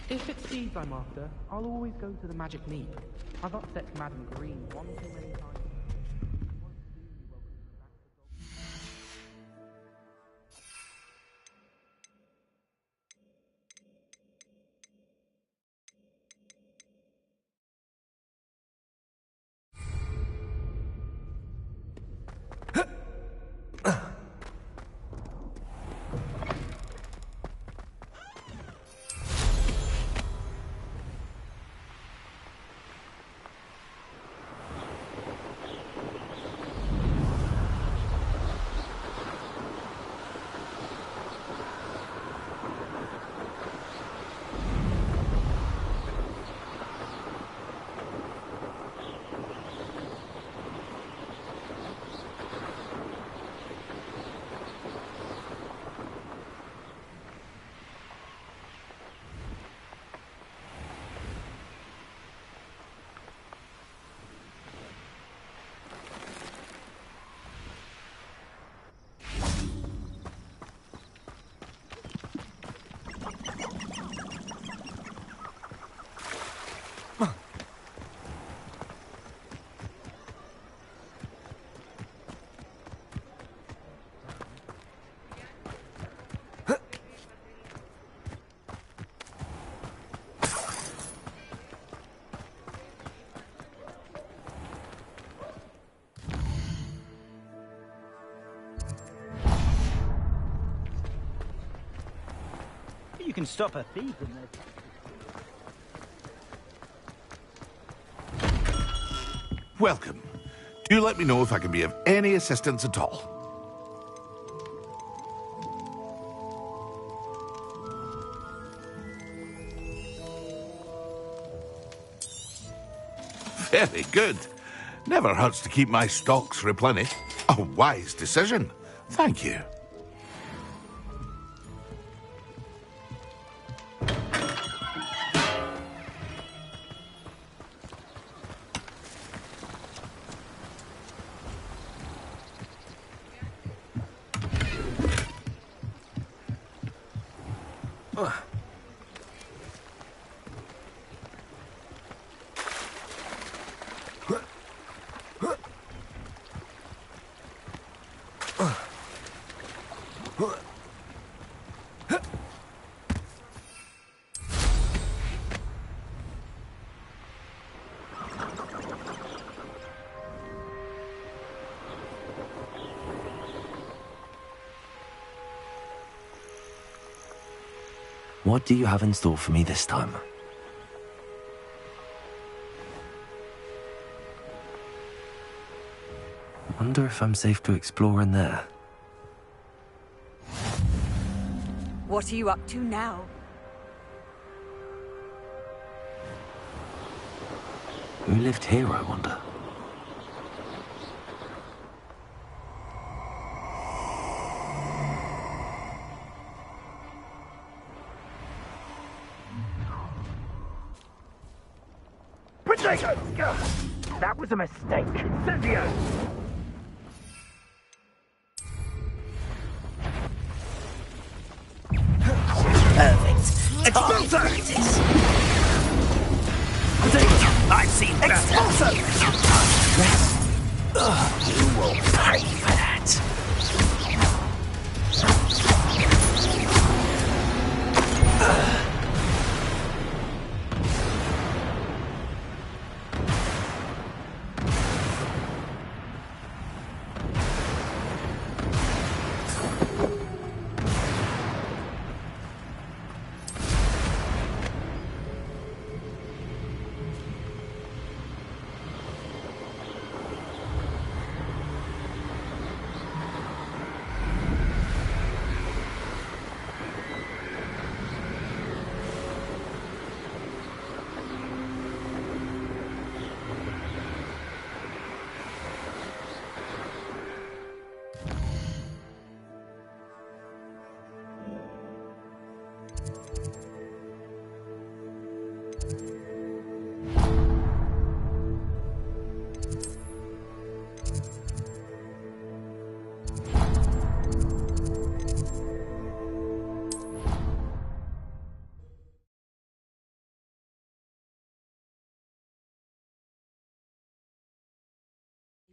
If it's seeds I'm after, I'll always go to the magic mead. I've upset Madam Green one too many times. You can stop a thief in there. Welcome. Do let me know if I can be of any assistance at all. Very good. Never hurts to keep my stocks replenished. A wise decision. Thank you. What do you have in store for me this time? Wonder if I'm safe to explore in there. What are you up to now? Who lived here, I wonder? That was a mistake. Incendio! Perfect. Expulso! I've seen better. Expulso! You will pay for that.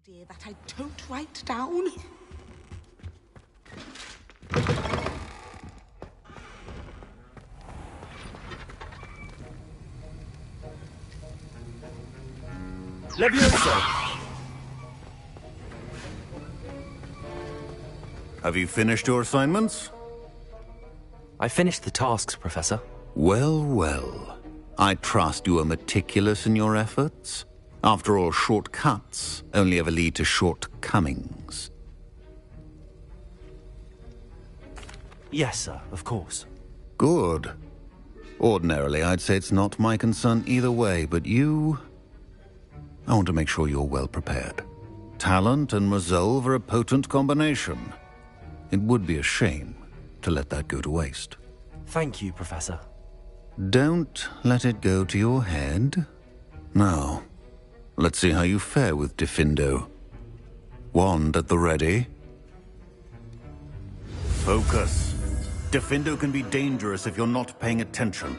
Dear, that I don't write down. Levioso! Have you finished your assignments? I finished the tasks, Professor. Well, well. I trust you are meticulous in your efforts. After all, shortcuts only ever lead to shortcomings. Yes, sir, of course. Good. Ordinarily, I'd say it's not my concern either way, but you... I want to make sure you're well prepared. Talent and resolve are a potent combination. It would be a shame to let that go to waste. Thank you, Professor. Don't let it go to your head. Now, let's see how you fare with Diffindo. Wand at the ready. Focus. Diffindo can be dangerous if you're not paying attention.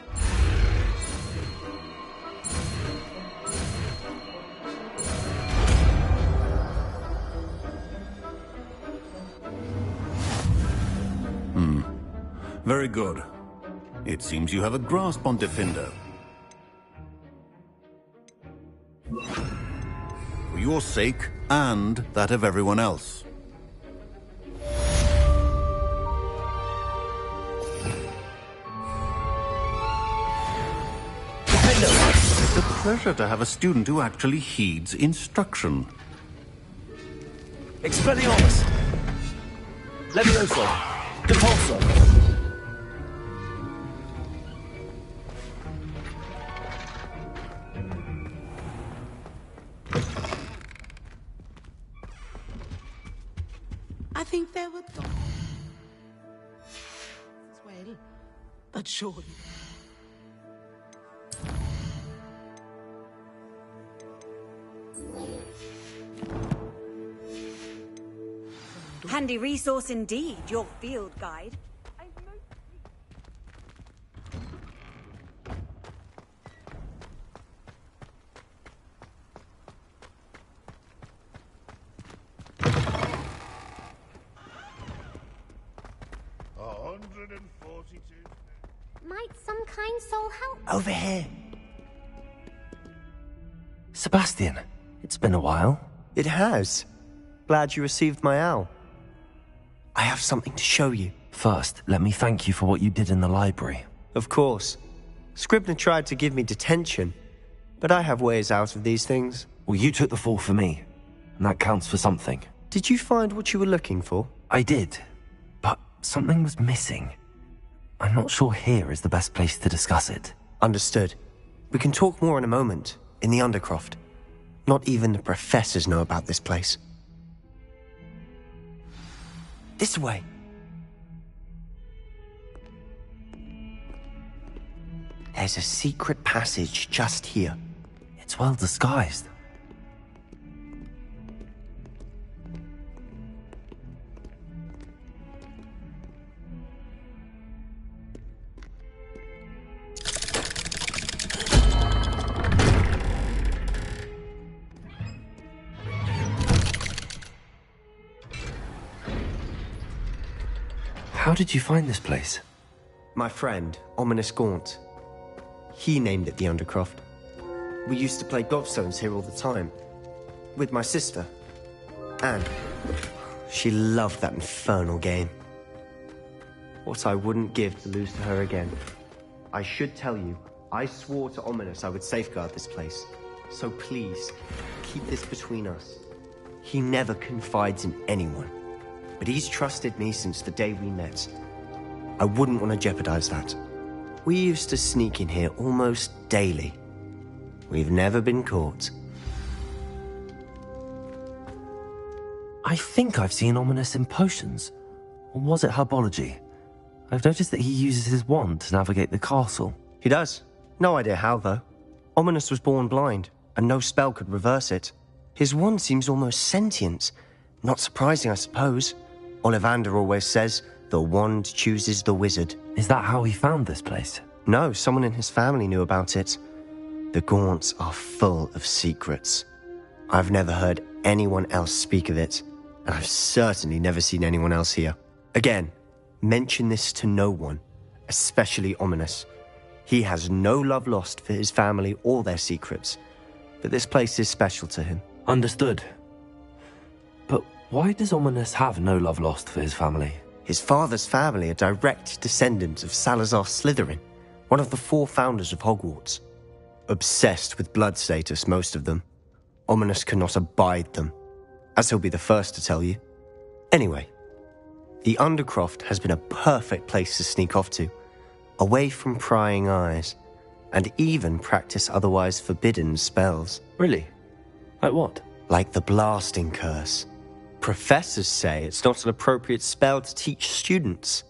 Very good. It seems you have a grasp on Diffindo. For your sake, and that of everyone else. It's a pleasure to have a student who actually heeds instruction. Expelliarmus! Levioso! Compulso! I think there were dogs. Well, but surely. Handy resource indeed, your field guide. Might some kind soul help? Over here. Sebastian, it's been a while. It has. Glad you received my owl. I have something to show you. First, let me thank you for what you did in the library. Of course. Scribner tried to give me detention, but I have ways out of these things. Well, you took the fall for me, and that counts for something. Did you find what you were looking for? I did, but something was missing. I'm not sure here is the best place to discuss it. Understood. We can talk more in a moment, in the Undercroft. Not even the professors know about this place. This way. There's a secret passage just here. It's well disguised. How did you find this place? My friend, Ominous Gaunt. He named it the Undercroft. We used to play gobstones here all the time. With my sister, Anne. She loved that infernal game. What I wouldn't give to lose to her again. I should tell you, I swore to Ominous I would safeguard this place. So please, keep this between us. He never confides in anyone. But he's trusted me since the day we met. I wouldn't want to jeopardize that. We used to sneak in here almost daily. We've never been caught. I think I've seen Ominous in potions. Or was it herbology? I've noticed that he uses his wand to navigate the castle. He does. No idea how, though. Ominous was born blind, and no spell could reverse it. His wand seems almost sentient. Not surprising, I suppose. Ollivander always says, the wand chooses the wizard. Is that how he found this place? No, someone in his family knew about it. The Gaunts are full of secrets. I've never heard anyone else speak of it, and I've certainly never seen anyone else here. Again, mention this to no one, especially Ominous. He has no love lost for his family or their secrets, but this place is special to him. Understood. But why does Ominous have no love lost for his family? His father's family are direct descendants of Salazar Slytherin, one of the 4 founders of Hogwarts. Obsessed with blood status, most of them. Ominous cannot abide them, as he'll be the first to tell you. Anyway, the Undercroft has been a perfect place to sneak off to, away from prying eyes, and even practice otherwise forbidden spells. Really? Like what? Like the blasting curse. Professors say it's not an appropriate spell to teach students.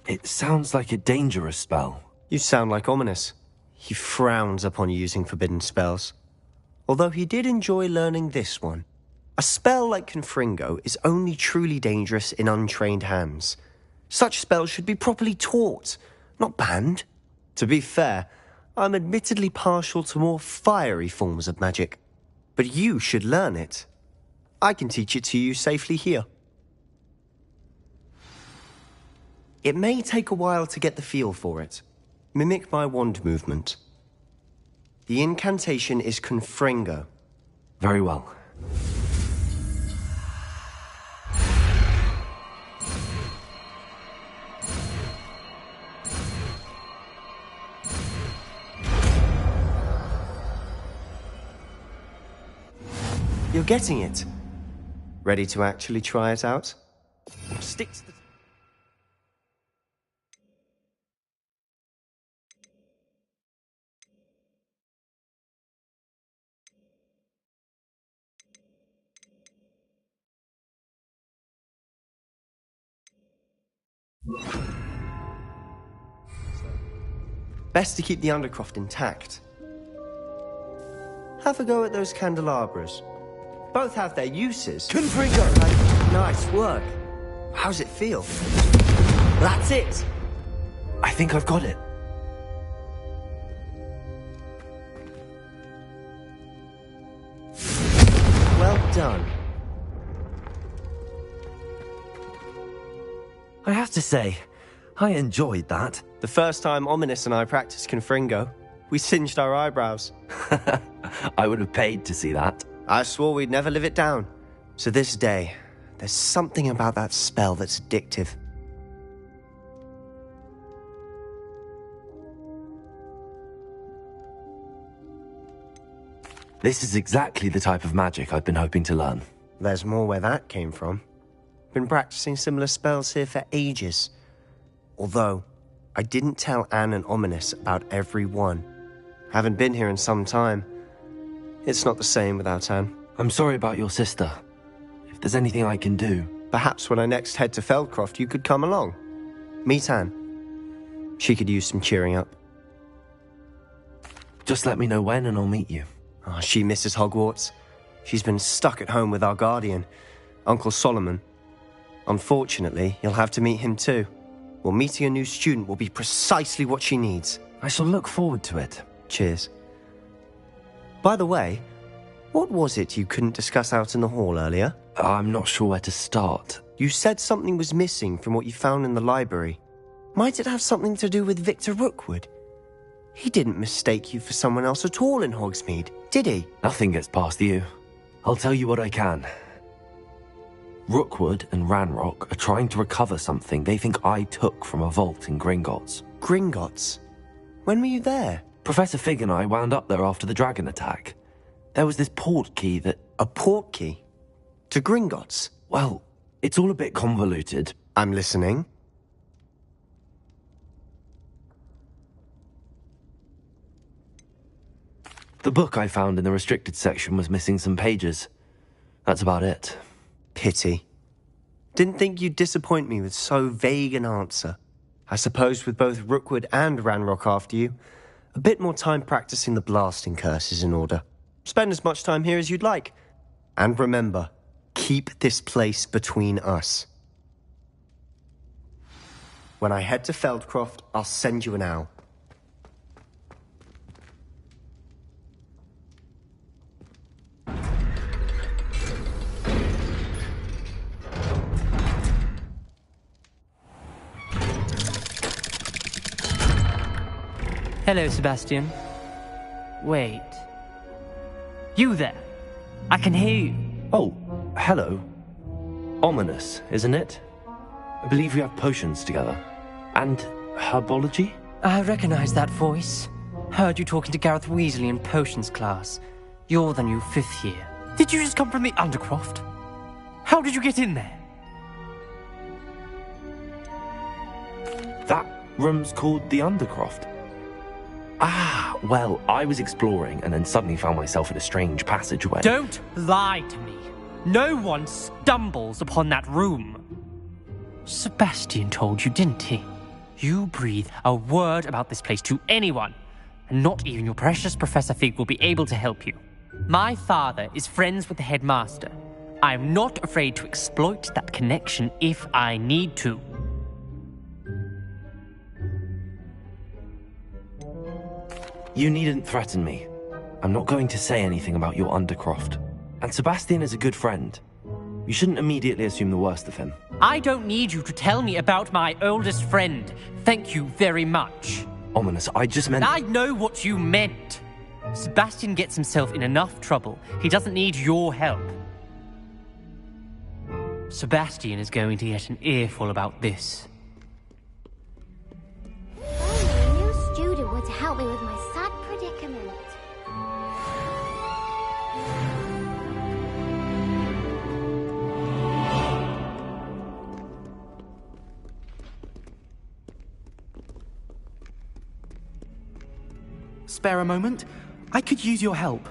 It sounds like a dangerous spell. You sound like Ominous. He frowns upon using forbidden spells. Although he did enjoy learning this one. A spell like Confringo is only truly dangerous in untrained hands. Such spells should be properly taught, not banned. To be fair, I'm admittedly partial to more fiery forms of magic. But you should learn it. I can teach it to you safely here. It may take a while to get the feel for it. Mimic my wand movement. The incantation is Confringo. Very well. You're getting it. Ready to actually try it out? Stick to the... Best to keep the Undercroft intact. Have a go at those candelabras. Both have their uses. Confringo! Nice work. How's it feel? That's it! I think I've got it. Well done. I have to say, I enjoyed that. The first time Ominous and I practiced Confringo, we singed our eyebrows. I would have paid to see that. I swore we'd never live it down. So this day, there's something about that spell that's addictive. This is exactly the type of magic I've been hoping to learn. There's more where that came from. Been practicing similar spells here for ages. Although, I didn't tell Anne and Ominous about every one. Haven't been here in some time. It's not the same without Anne. I'm sorry about your sister. If there's anything I can do... Perhaps when I next head to Feldcroft, you could come along. Meet Anne. She could use some cheering up. Just let me know when and I'll meet you. Oh, she misses Hogwarts. She's been stuck at home with our guardian, Uncle Solomon. Unfortunately, you'll have to meet him too. Well, meeting a new student will be precisely what she needs. I shall look forward to it. Cheers. By the way, what was it you couldn't discuss out in the hall earlier? I'm not sure where to start. You said something was missing from what you found in the library. Might it have something to do with Victor Rookwood? He didn't mistake you for someone else at all in Hogsmeade, did he? Nothing gets past you. I'll tell you what I can. Rookwood and Ranrock are trying to recover something they think I took from a vault in Gringotts. Gringotts? When were you there? Professor Fig and I wound up there after the dragon attack. There was this port key that... A port key? To Gringotts? Well, it's all a bit convoluted. I'm listening. The book I found in the restricted section was missing some pages. That's about it. Pity. Didn't think you'd disappoint me with so vague an answer. I suppose with both Rookwood and Ranrock after you, a bit more time practicing the blasting curse is in order. Spend as much time here as you'd like. And remember, keep this place between us. When I head to Feldcroft, I'll send you an owl. Hello, Sebastian. Wait. You there? I can hear you. Oh, hello. Ominous, isn't it? I believe we have potions together. And herbology? I recognize that voice. Heard you talking to Gareth Weasley in potions class. You're the new 5th year. Did you just come from the Undercroft? How did you get in there? That room's called the Undercroft. Ah, well, I was exploring and then suddenly found myself in a strange passageway. Don't lie to me. No one stumbles upon that room. Sebastian told you, didn't he? You breathe a word about this place to anyone, and not even your precious Professor Fig will be able to help you. My father is friends with the headmaster. I'm not afraid to exploit that connection if I need to. You needn't threaten me. I'm not going to say anything about your Undercroft. And Sebastian is a good friend. You shouldn't immediately assume the worst of him. I don't need you to tell me about my oldest friend. Thank you very much. Ominous, I just meant... I know what you meant. Sebastian gets himself in enough trouble. He doesn't need your help. Sebastian is going to get an earful about this. Only a new student would help me with my sad predicament. Spare a moment? I could use your help.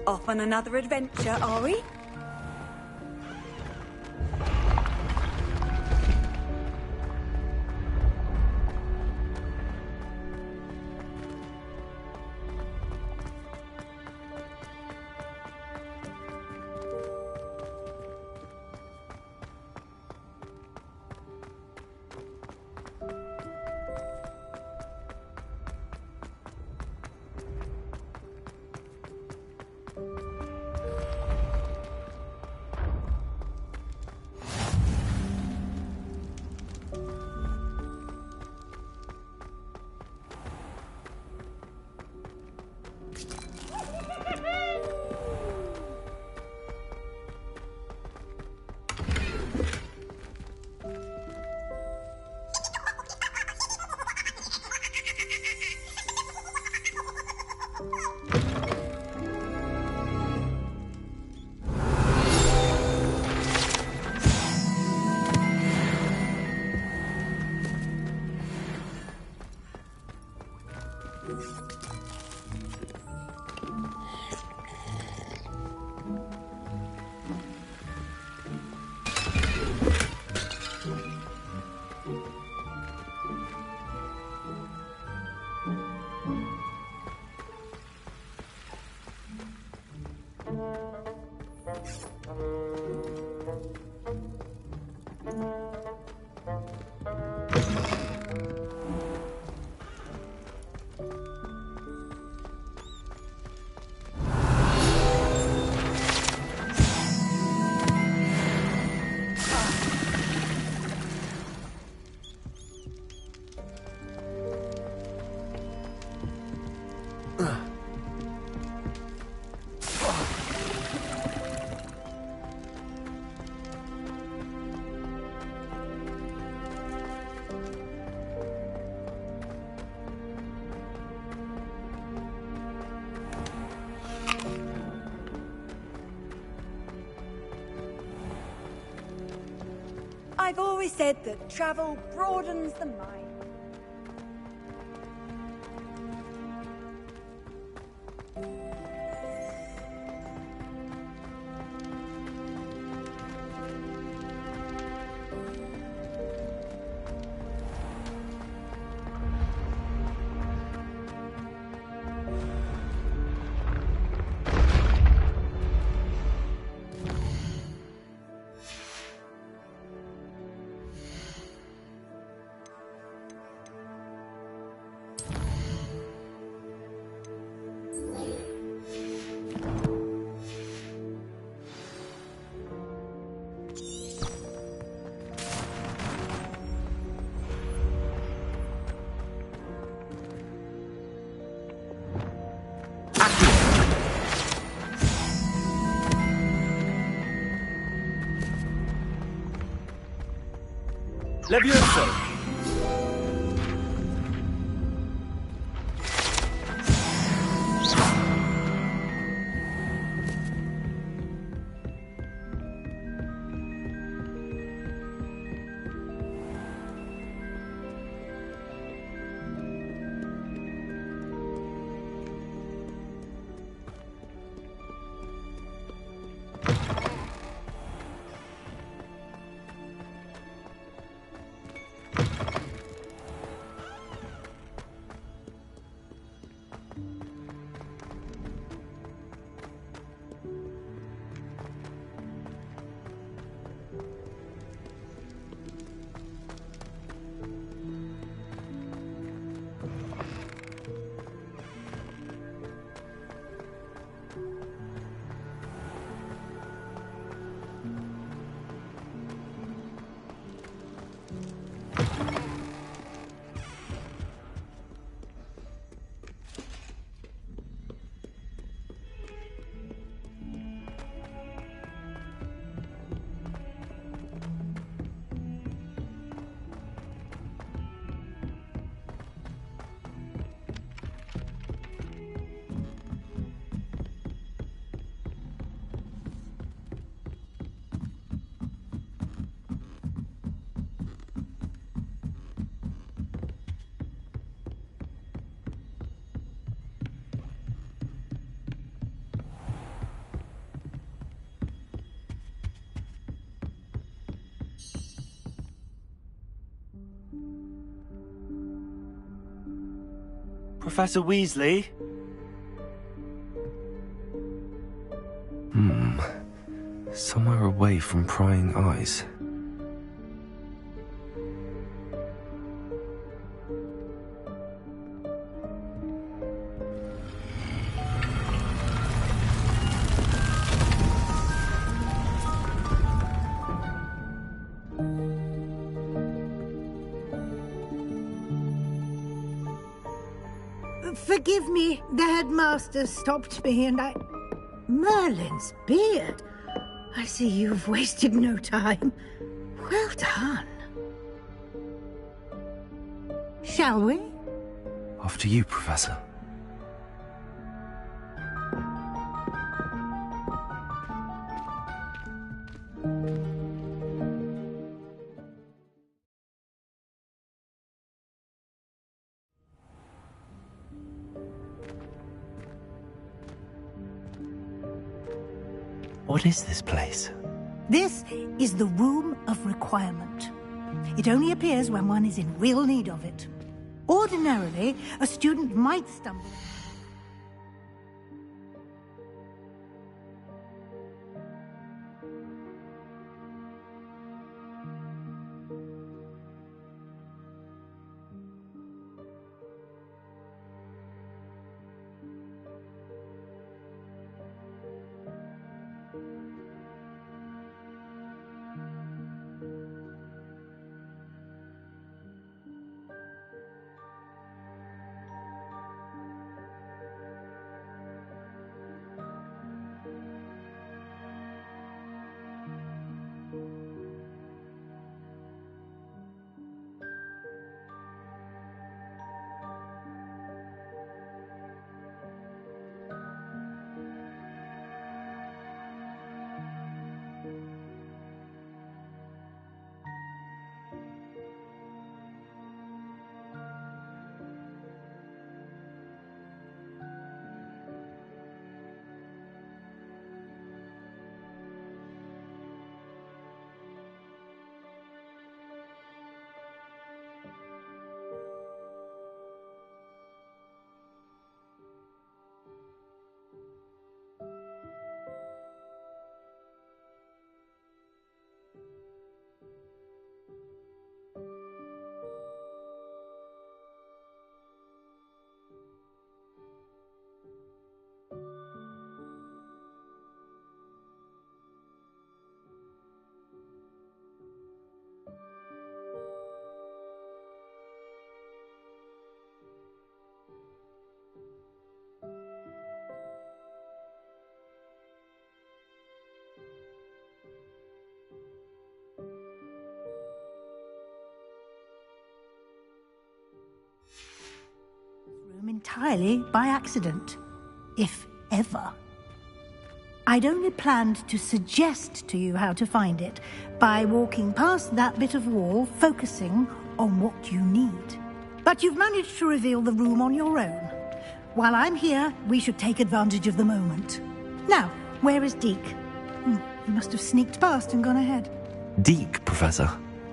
Off on another adventure, are we? I've always said that travel broadens the mind. Levioso! Professor Weasley? Somewhere away from prying eyes. Forgive me, the headmaster stopped me and I... Merlin's beard. I see you've wasted no time. Well done. Shall we? After you, Professor. What is this place? This is the Room of Requirement. It only appears when one is in real need of it. Ordinarily, a student might stumble... entirely by accident, if ever. I'd only planned to suggest to you how to find it by walking past that bit of wall, focusing on what you need. But you've managed to reveal the room on your own. While I'm here, we should take advantage of the moment. Now, where is Deke? He must have sneaked past and gone ahead. Deke, Professor?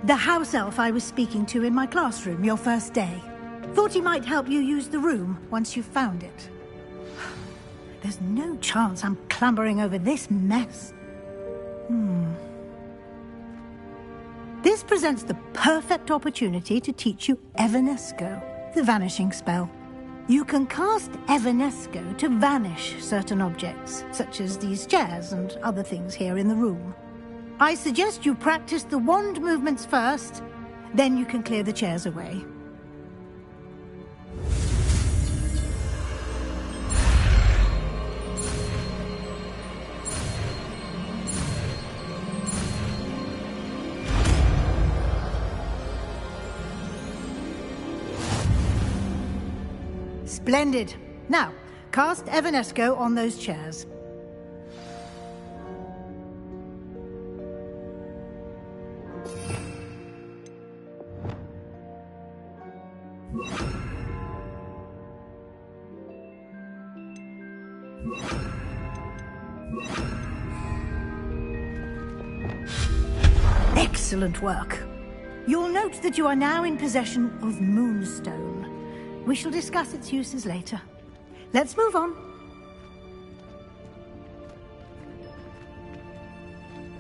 The house elf I was speaking to in my classroom your first day. Thought he might help you use the room once you've found it. There's no chance I'm clambering over this mess. This presents the perfect opportunity to teach you Evanesco, the vanishing spell. You can cast Evanesco to vanish certain objects, such as these chairs and other things here in the room. I suggest you practice the wand movements first, then you can clear the chairs away. Splendid. Now, cast Evanesco on those chairs. Excellent work. You'll note that you are now in possession of Moonstone. We shall discuss its uses later. Let's move on.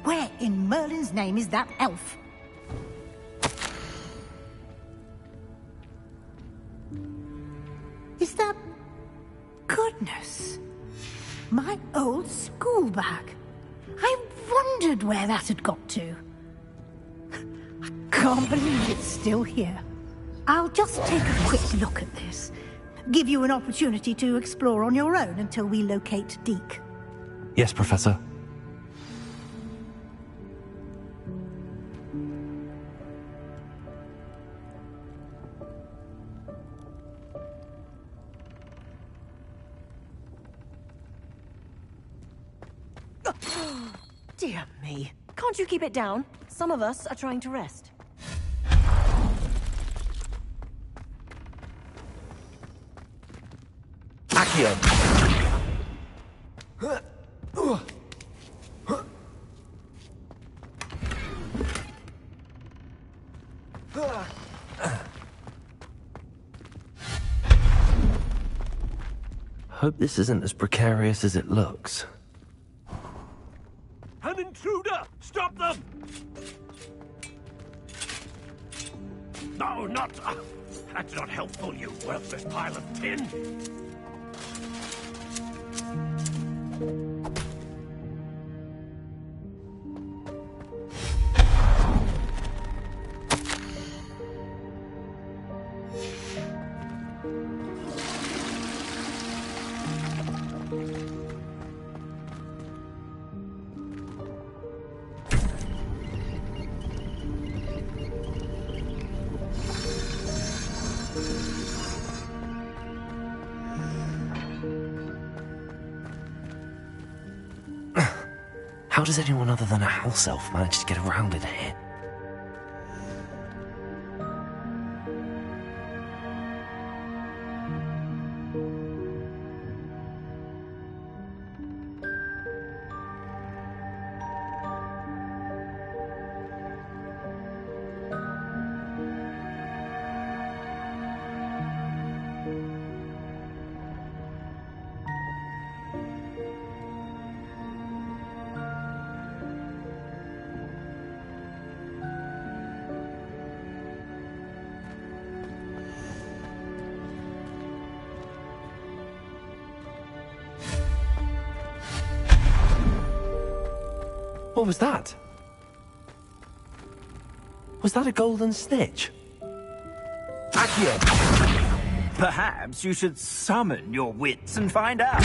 Where in Merlin's name is that elf? Is that... Goodness. My old school bag. I wondered where that had got to. I can't believe it's still here. I'll just take a quick look at this. Give you an opportunity to explore on your own until we locate Deke. Yes, Professor. Dear me. Can't you keep it down? Some of us are trying to rest. Accio! Hope this isn't as precarious as it looks. An intruder! Stop them! No, not... that's not helpful, you worthless pile of tin! How does anyone other than a house elf manage to get around in here? What was that? Was that a golden snitch? Accio! Perhaps you should summon your wits and find out.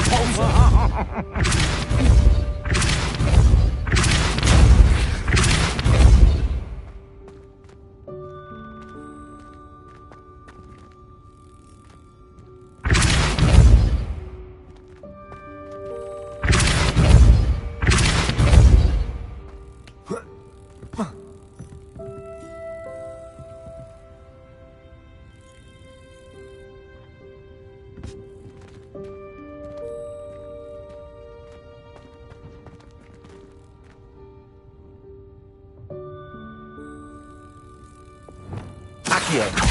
Accio.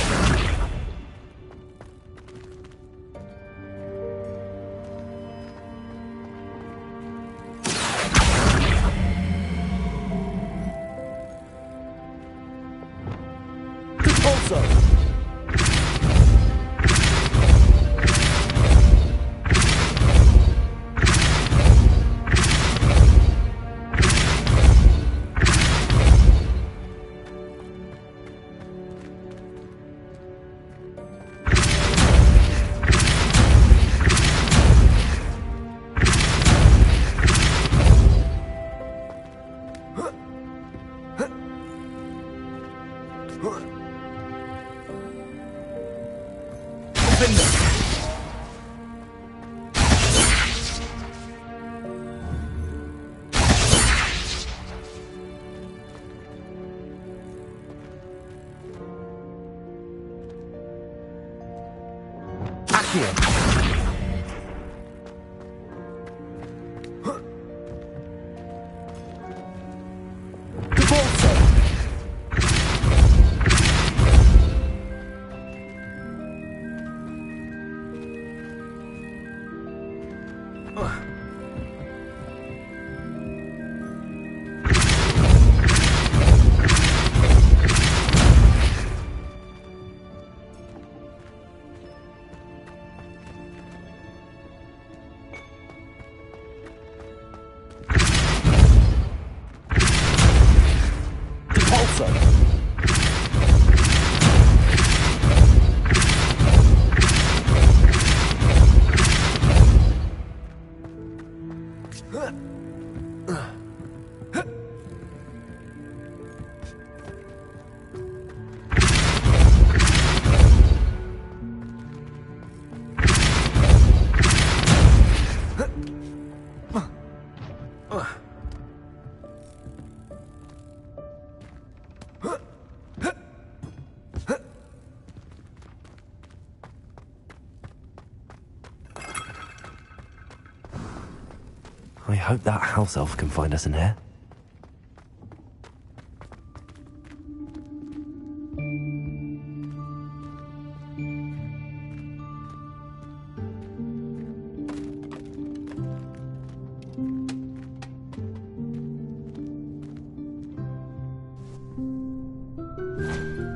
I hope that house elf can find us in here.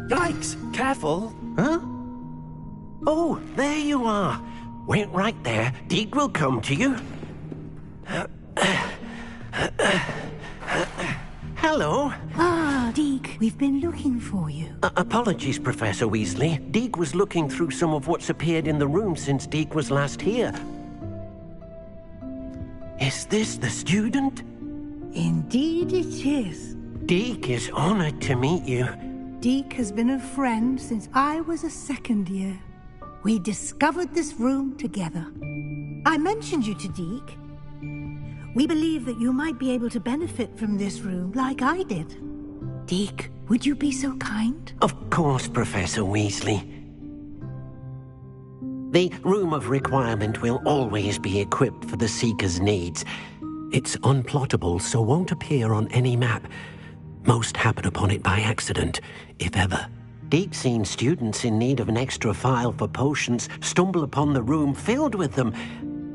Yikes! Careful! Huh? Oh, there you are. Wait right there. Deek will come to you. Hello. Ah, Deek, we've been looking for you. Apologies, Professor Weasley. Deek was looking through some of what's appeared in the room since Deek was last here. Is this the student? Indeed it is. Deek is honored to meet you. Deek has been a friend since I was a second year. We discovered this room together. I mentioned you to Deek. We believe that you might be able to benefit from this room like I did. Deek, would you be so kind? Of course, Professor Weasley. The Room of Requirement will always be equipped for the Seeker's needs. It's unplottable, so won't appear on any map. Most happen upon it by accident, if ever. Deek's seen students in need of an extra file for potions stumble upon the room filled with them.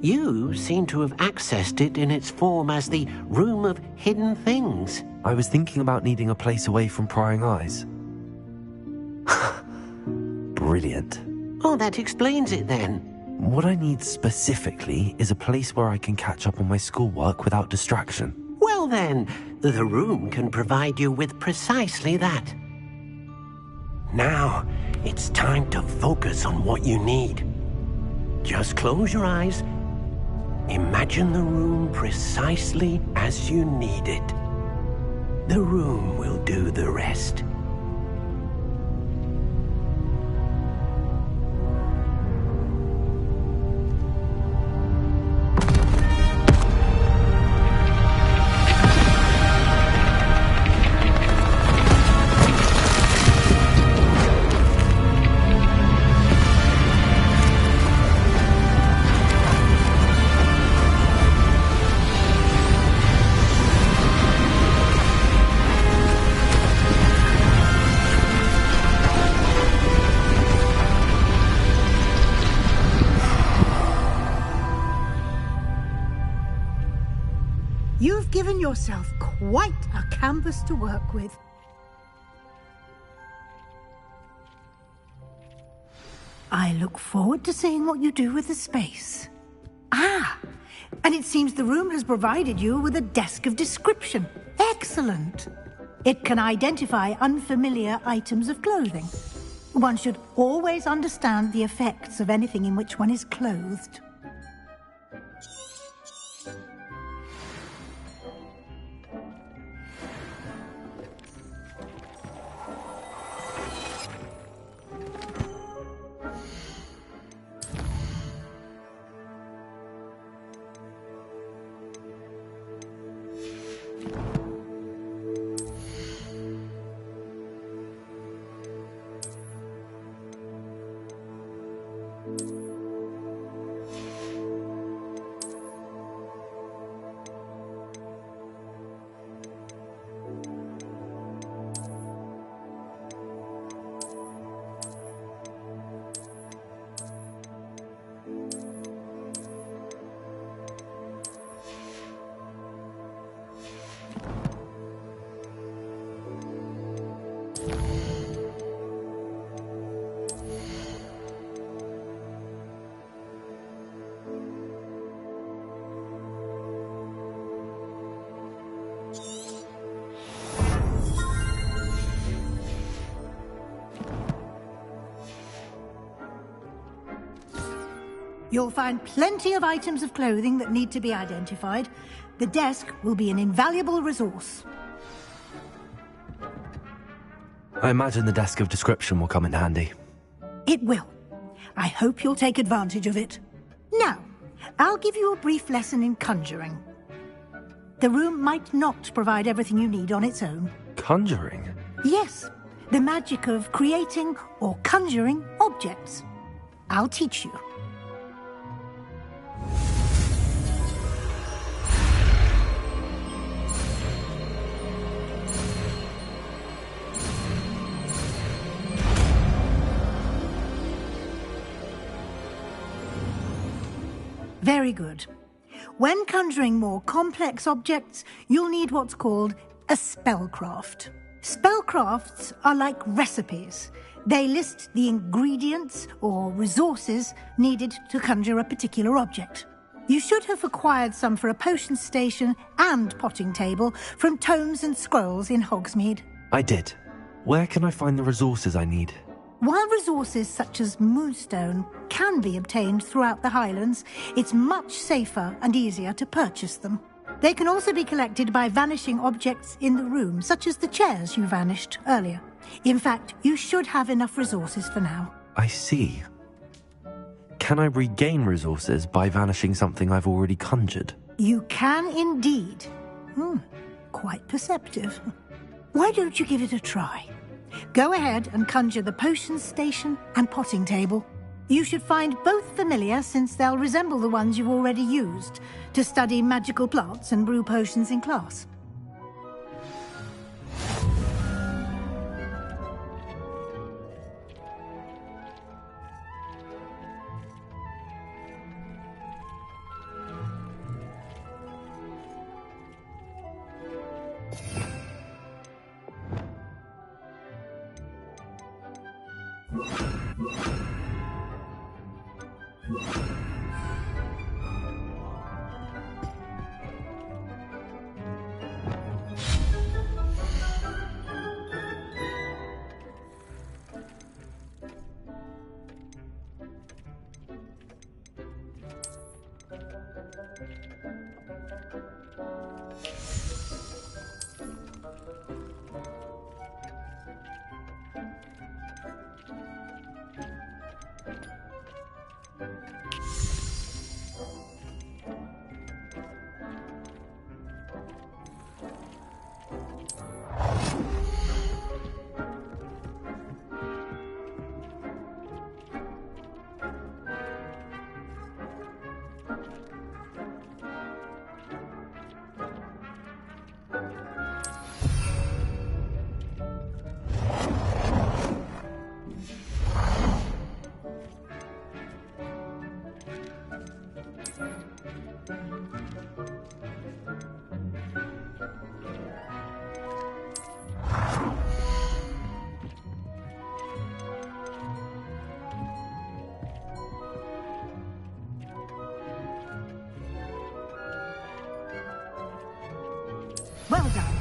You seem to have accessed it in its form as the Room of Hidden Things. I was thinking about needing a place away from prying eyes. Brilliant. Oh, that explains it then. What I need specifically is a place where I can catch up on my schoolwork without distraction. Well then, the room can provide you with precisely that. Now, it's time to focus on what you need. Just close your eyes. Imagine the room precisely as you need it. The room will do the rest. given yourself quite a canvas to work with. I look forward to seeing what you do with the space. Ah, and it seems the room has provided you with a desk of description. Excellent. It can identify unfamiliar items of clothing. One should always understand the effects of anything in which one is clothed. You'll find plenty of items of clothing that need to be identified. The desk will be an invaluable resource. I imagine the desk of description will come in handy. It will. I hope you'll take advantage of it. Now, I'll give you a brief lesson in conjuring. The room might not provide everything you need on its own. Conjuring? Yes, the magic of creating or conjuring objects. I'll teach you. Very good. When conjuring more complex objects, you'll need what's called a spellcraft. Spellcrafts are like recipes. They list the ingredients or resources needed to conjure a particular object. You should have acquired some for a potion station and potting table from tomes and scrolls in Hogsmeade. I did. Where can I find the resources I need? While resources such as moonstone can be obtained throughout the Highlands, it's much safer and easier to purchase them. They can also be collected by vanishing objects in the room, such as the chairs you vanished earlier. In fact, you should have enough resources for now. I see. Can I regain resources by vanishing something I've already conjured? You can indeed. Quite perceptive. Why don't you give it a try? Go ahead and conjure the potion station and potting table. You should find both familiar, since they'll resemble the ones you've already used to study magical plants and brew potions in class. Well done.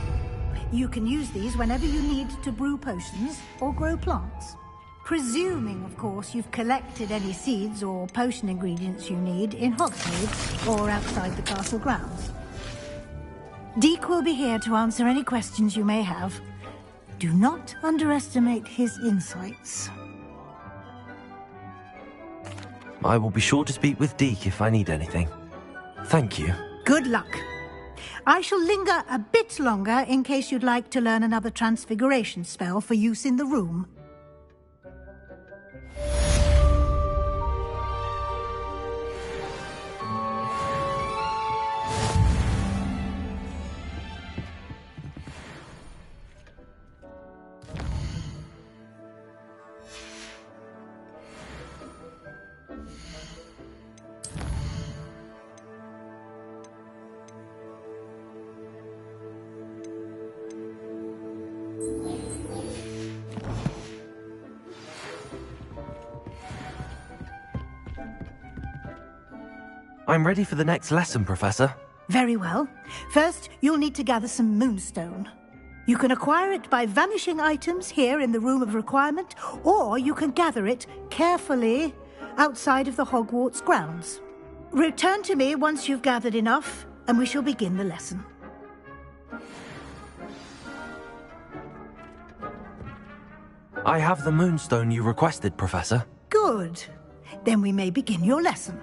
You can use these whenever you need to brew potions or grow plants. Presuming, of course, you've collected any seeds or potion ingredients you need in Hogsmeade or outside the castle grounds. Deke will be here to answer any questions you may have. Do not underestimate his insights. I will be sure to speak with Deke if I need anything. Thank you. Good luck. I shall linger a bit longer in case you'd like to learn another transfiguration spell for use in the room. I'm ready for the next lesson, Professor. Very well. First, you'll need to gather some moonstone. You can acquire it by vanishing items here in the Room of Requirement, or you can gather it carefully outside of the Hogwarts grounds. Return to me once you've gathered enough, and we shall begin the lesson. I have the moonstone you requested, Professor. Good. Then we may begin your lesson.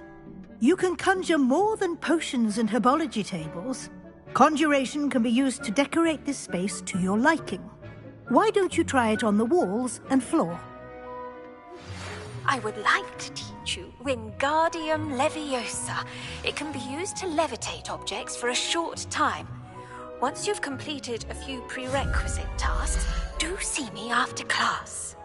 You can conjure more than potions and herbology tables. Conjuration can be used to decorate this space to your liking. Why don't you try it on the walls and floor? I would like to teach you Wingardium Leviosa. It can be used to levitate objects for a short time. Once you've completed a few prerequisite tasks, do see me after class.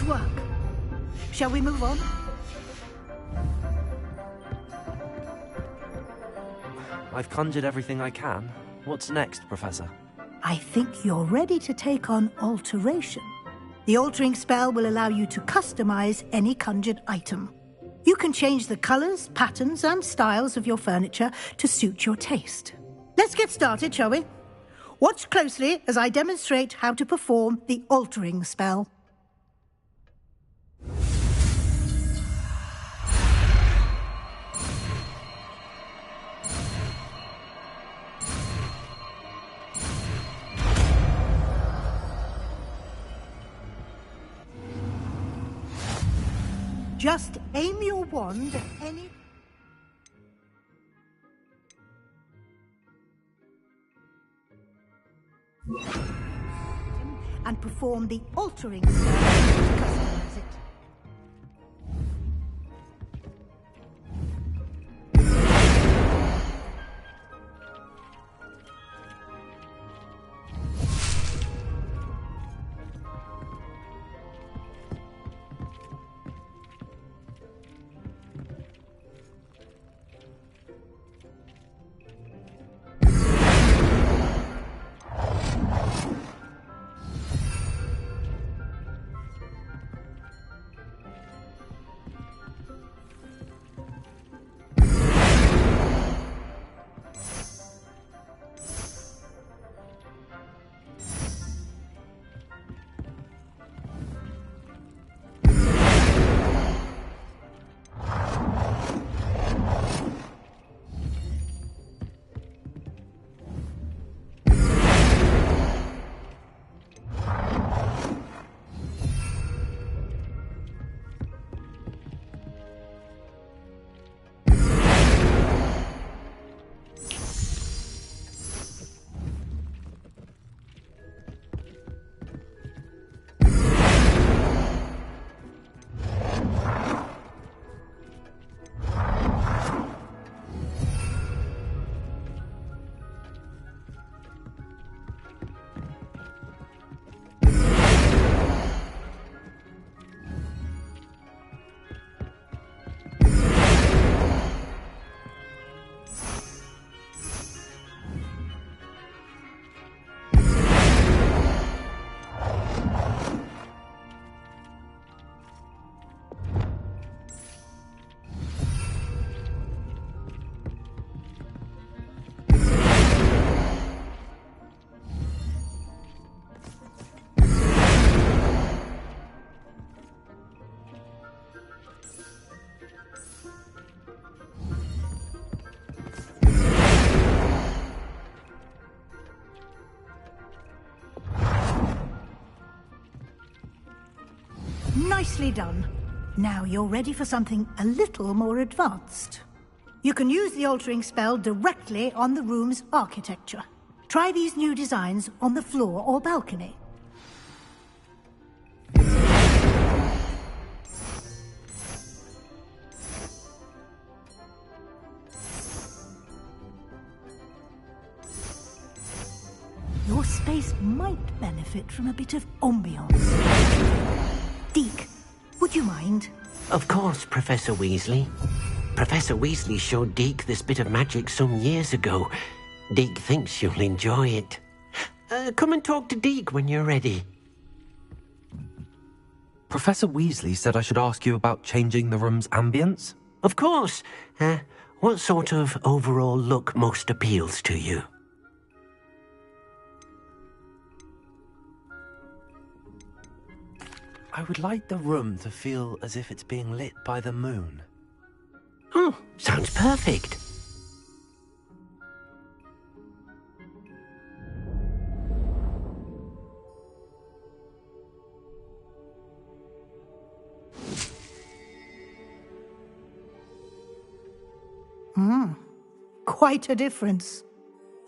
work. Shall we move on? I've conjured everything I can. What's next, Professor? I think you're ready to take on alteration. The altering spell will allow you to customize any conjured item. You can change the colors, patterns, and styles of your furniture to suit your taste. Let's get started, shall we? Watch closely as I demonstrate how to perform the altering spell. Just aim your wand at any... and perform the altering spell to customize it. Nicely done. Now you're ready for something a little more advanced. You can use the altering spell directly on the room's architecture. Try these new designs on the floor or balcony. Your space might benefit from a bit of ambiance. Deke, would you mind? Of course, Professor Weasley. Professor Weasley showed Deke this bit of magic some years ago. Deke thinks you'll enjoy it. Come and talk to Deke when you're ready. Professor Weasley said I should ask you about changing the room's ambience? Of course. What sort of overall look most appeals to you? I would like the room to feel as if it's being lit by the moon. Oh, sounds perfect. Quite a difference.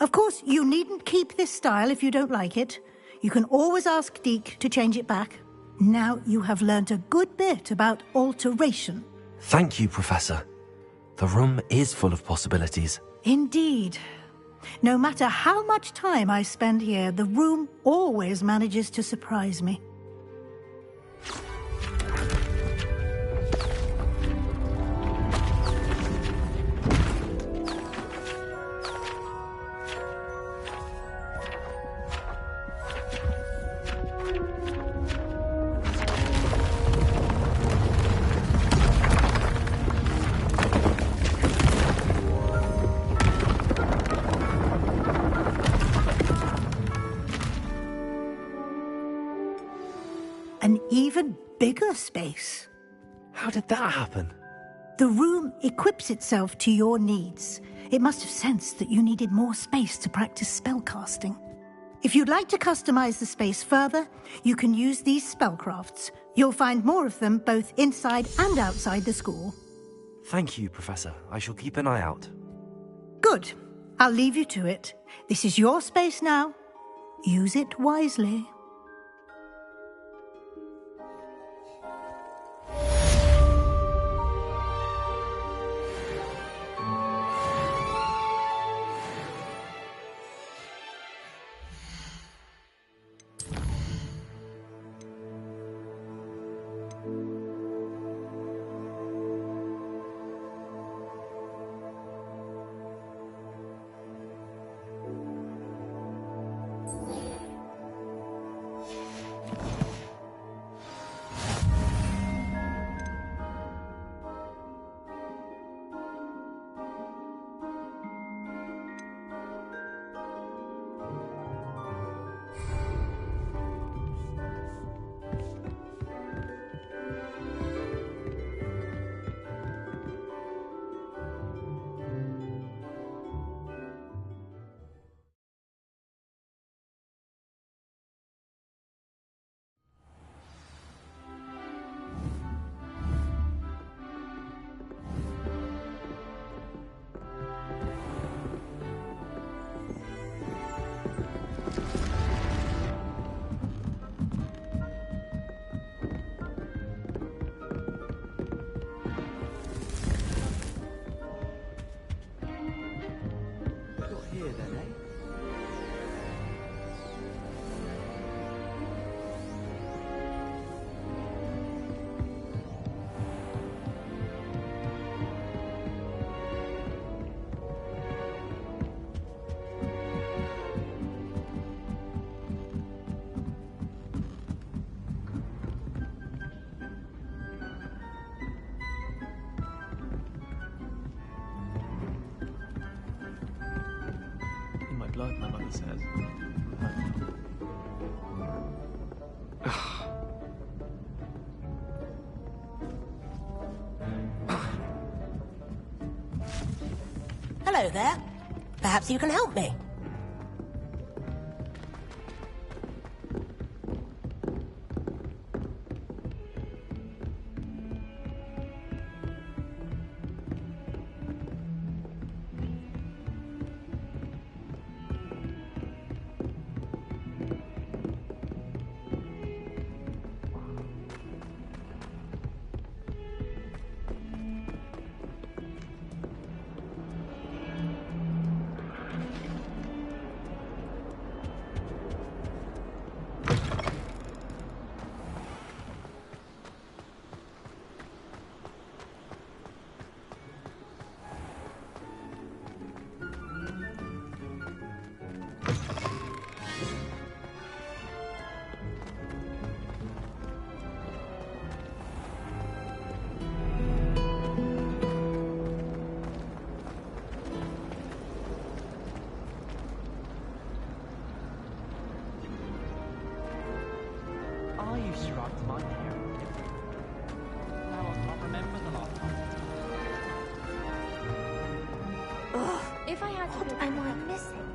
Of course, you needn't keep this style if you don't like it. You can always ask Deke to change it back. Now you have learnt a good bit about alteration. Thank you, Professor. The room is full of possibilities. Indeed. No matter how much time I spend here, the room always manages to surprise me. bigger space. How did that happen? The room equips itself to your needs. It must have sensed that you needed more space to practice spellcasting. If you'd like to customize the space further, you can use these spellcrafts. You'll find more of them both inside and outside the school. Thank you, Professor. I shall keep an eye out. Good. I'll leave you to it. This is your space now. Use it wisely. blood, my mother says. Hello there. Perhaps you can help me. If I had to What am I missing?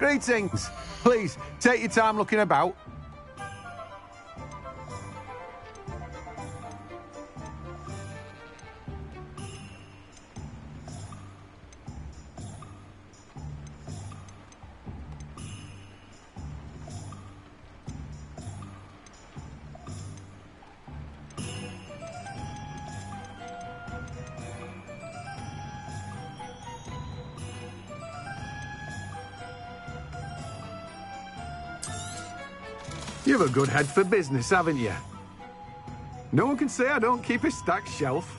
Greetings. Please, take your time looking about. You've a good head for business, haven't you? No one can say I don't keep a stacked shelf.